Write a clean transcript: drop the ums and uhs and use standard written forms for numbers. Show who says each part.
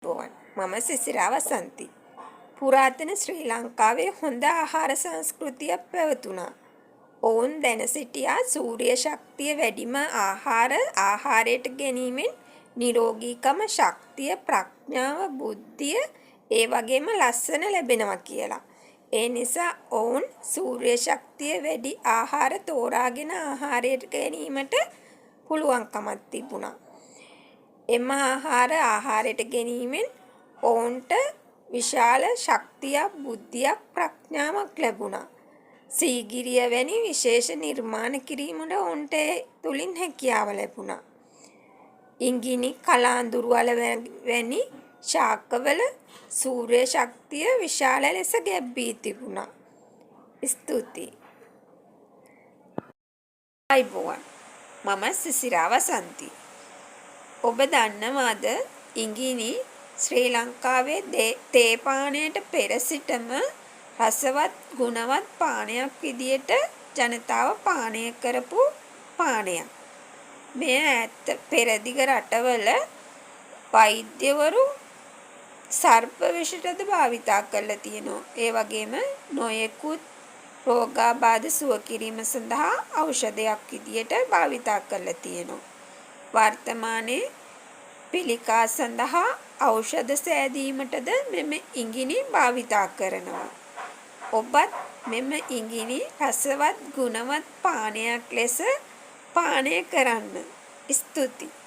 Speaker 1: ආයුබෝවන්. මම සිසිරා වසන්ති. පුරාතන ශ්‍රී ලංකාවේ හොඳ ආහාර සංස්කෘතියක් පැවතුණා. ඔවුන් දැන සිටියා සූර්ය ශක්තිය වැඩිම ආහාරයට ගැනීමෙන් නිරෝගීකම, ශක්තිය, ප්‍රඥාව, බුද්ධිය ඒ වගේම ලස්සන ලැබෙනවා කියලා. ඒ නිසා ඔවුන් සූර්ය ශක්තිය වැඩි ආහාර තෝරාගෙන ආහාරයට ගැනීමට පුළුවන්කමක් තිබුණා. එම ආහාරයට ගැනීමෙන් ඔවුන්ට විශාල ශක්තියක්, බුද්ධියක්, ප්‍රඥාවක් ලැබුණා. සීගිරිය වැනි විශේෂ නිර්මාණ කිරීමට ඔවුන්ට තුලින් හැකියාව ලැබුණා. ඉංගිනි, කලාඳුරු වල වැනි ශාකවල සූර්ය ශක්තිය විශාල ලෙස ගැබ්වී තිබුණා. ස්තුතියි. ආයුබෝවන්. මම සිසිරා වසන්ති. ඔබ දන්නවාද ඉංගිනි ශ්‍රී ලංකාවේ තේ පානයට පෙර සිටම රසවත් ගුණවත් පානයක් විදියට ජනතාව පානය කරපු පානයක්. මෙය ඈත පෙරදිග රටවල වෛද්‍යවරු සර්ප විෂයටද භාවිතා කරලා තියෙනවා. ඒ වගේම නොයෙකුත් රෝගාබාධ සුව කිරීම සඳහා ඖෂධයක් විදියට භාවිතා කරලා තියෙනවා. වර්තමානයේ පිළිකා සඳහා ඖෂධ සෑදීමටද මෙම ඉඟිනි භාවිතා කරනවා. ඔබත් මෙම ඉඟිනි රසවත් ගුණවත් පානයක් ලෙස පානය කරන්න. ස්තුතියි.